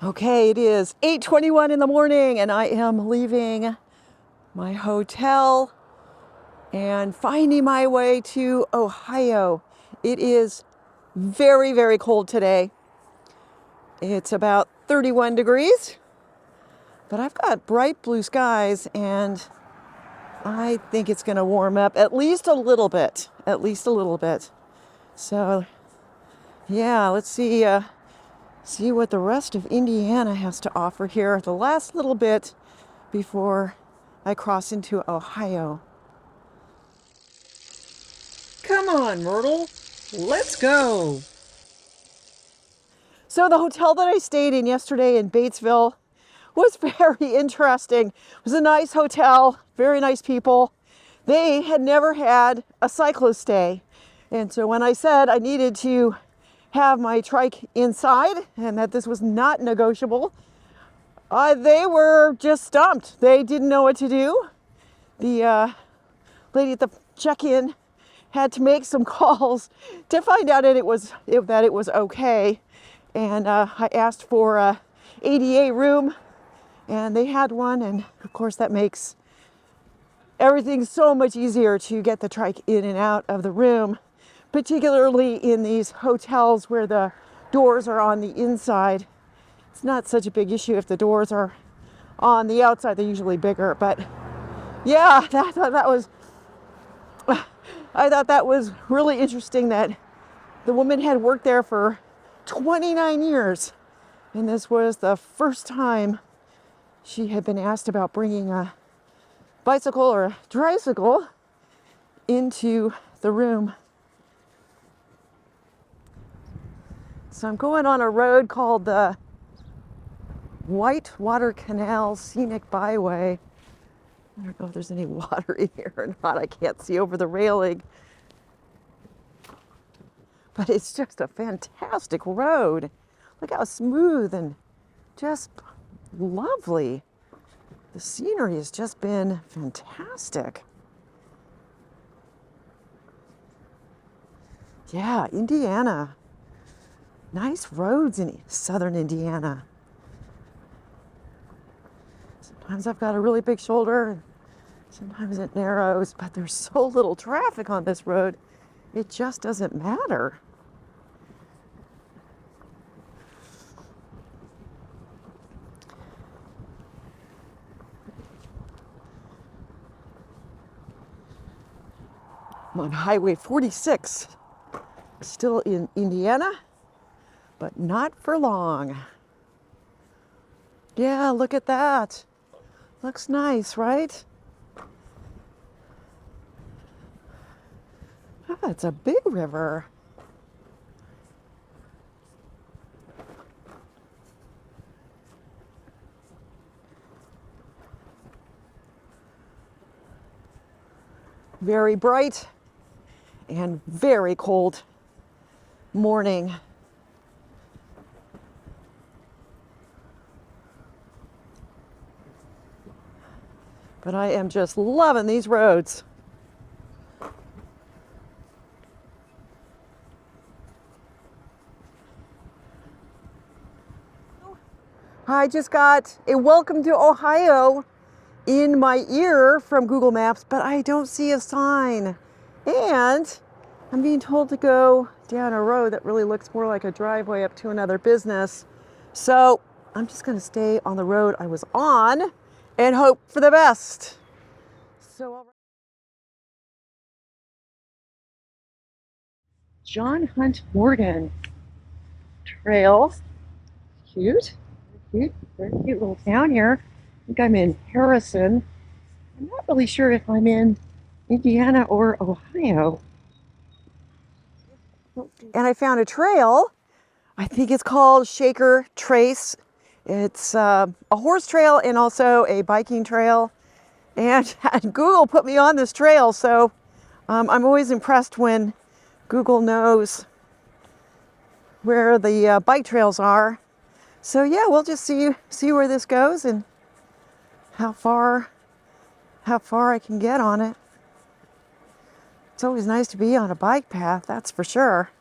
Okay, it is 8:21 in the morning and I am leaving my hotel and finding my way to Ohio. It is very, very cold today. It's about 31 degrees, but I've got bright blue skies and I think it's going to warm up at least a little bit, So, yeah, let's see what the rest of Indiana has to offer here the last little bit before I cross into Ohio. Come on, Myrtle, let's go. So the hotel that I stayed in yesterday in Batesville was very interesting. It was a nice hotel, very nice people. They had never had a cyclist stay. And so when I said I needed to have my trike inside and that this was not negotiable, they were just stumped. They didn't know what to do. The lady at the check-in had to make some calls to find out that it was okay. And I asked for a ADA room, and they had one. And of course, that makes everything so much easier to get the trike in and out of the room, particularly in these hotels where the doors are on the inside. It's not such a big issue if the doors are on the outside. They're usually bigger, but yeah, I thought that was really interesting that the woman had worked there for 29 years, and this was the first time she had been asked about bringing a bicycle or a tricycle into the room. So I'm going on a road called the Whitewater Canal Scenic Byway. I don't know if there's any water in here or not. I can't see over the railing. But it's just a fantastic road. Look how smooth and just lovely. The scenery has just been fantastic. Yeah, Indiana. Nice roads in southern Indiana. Sometimes I've got a really big shoulder, sometimes it narrows, but there's so little traffic on this road, it just doesn't matter. I'm on Highway 46, still in Indiana, but not for long. Yeah, look at that. Looks nice, right? Ah, it's a big river. Very bright and very cold morning. But I am just loving these roads. I just got a welcome to Ohio in my ear from Google Maps, but I don't see a sign. And I'm being told to go down a road that really looks more like a driveway up to another business. So I'm just going to stay on the road I was on and hope for the best. So John Hunt Morgan Trail. Cute. Very cute little town here. I think I'm in Harrison. I'm not really sure if I'm in Indiana or Ohio. And I found a trail. I think it's called Shaker Trace. It's a horse trail and also a biking trail. And Google put me on this trail, so I'm always impressed when Google knows where the bike trails are. So yeah, we'll just see where this goes and how far I can get on it. It's always nice to be on a bike path, that's for sure.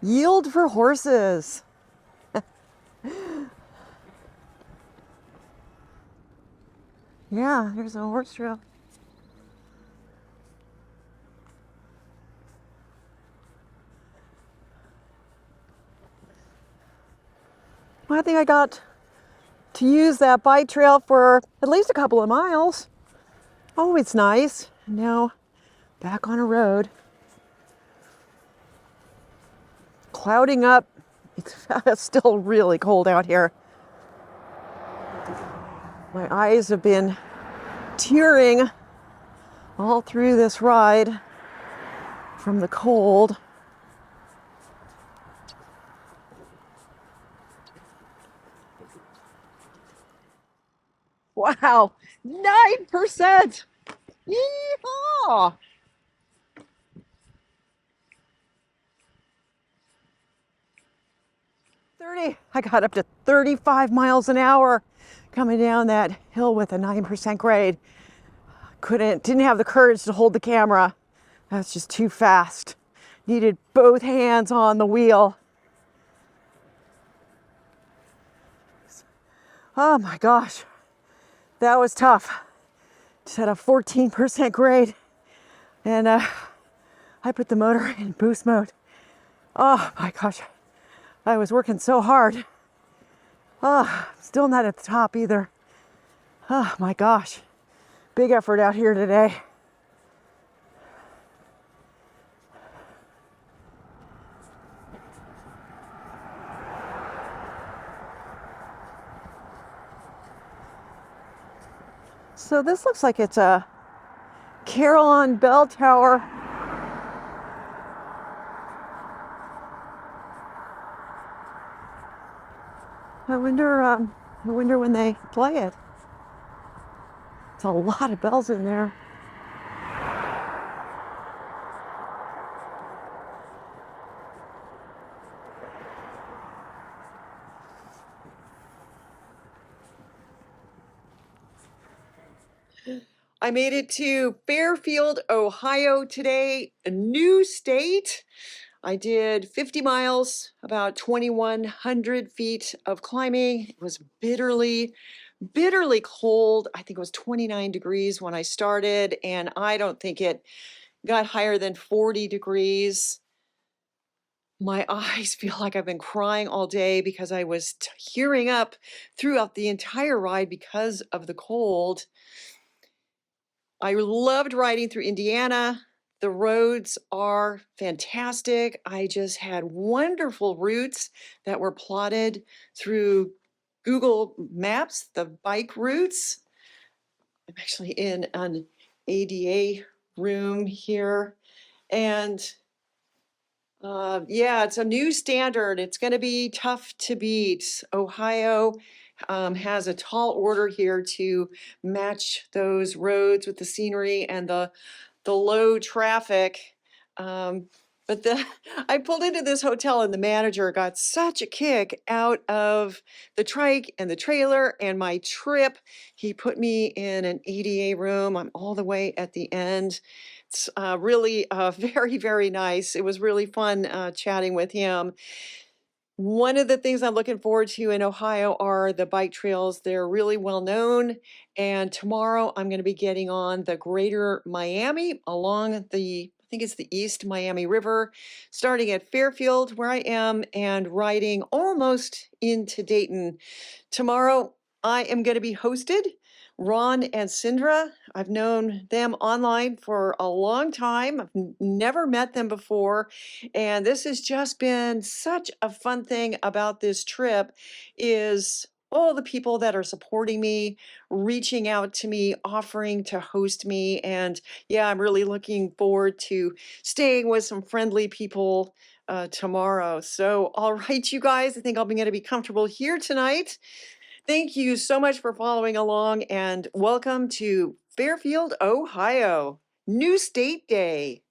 Yield for horses. Yeah, there's a horse trail. Well, I think I got to use that bike trail for at least a couple of miles. Oh, it's nice. Now back on a road. Clouding up. It's still really cold out here. My eyes have been tearing all through this ride from the cold. Wow, 9%. Yeehaw! 30. I got up to 35 miles an hour coming down that hill with a 9% grade. Didn't have the courage to hold the camera. That's just too fast. Needed both hands on the wheel. Oh my gosh, that was tough. Just had a 14% grade, and I put the motor in boost mode. Oh my gosh, I was working so hard. Oh, still not at the top either. Oh my gosh, big effort out here today. So this looks like it's a Carillon bell tower. I wonder when they play it. It's a lot of bells in there. I made it to Fairfield, Ohio today, a new state. I did 50 miles, about 2,100 feet of climbing. It was bitterly cold. I think it was 29 degrees when I started, and I don't think it got higher than 40 degrees. My eyes feel like I've been crying all day because I was tearing up throughout the entire ride because of the cold. I loved riding through Indiana. The roads are fantastic. I just had wonderful routes that were plotted through Google Maps, the bike routes. I'm actually in an ADA room here. And yeah, it's a new standard. It's going to be tough to beat. Ohio has a tall order here to match those roads with the scenery and the low traffic. But I pulled into this hotel and the manager got such a kick out of the trike and the trailer and my trip. He put me in an ADA room. I'm all the way at the end. It's really very, very nice. It was really fun chatting with him. One of the things I'm looking forward to in Ohio are the bike trails. They're really well known. And tomorrow I'm going to be getting on the Greater Miami along the, I think it's the East Miami River, starting at Fairfield where I am and riding almost into Dayton. Tomorrow I am going to be hosted. Ron and Sindra, I've known them online for a long time. I've never met them before. And this has just been such a fun thing about this trip is all the people that are supporting me, reaching out to me, offering to host me. And yeah, I'm really looking forward to staying with some friendly people tomorrow. So, all right, you guys, I think I'm going to be comfortable here tonight. Thank you so much for following along and welcome to Fairfield, Ohio, New State Day.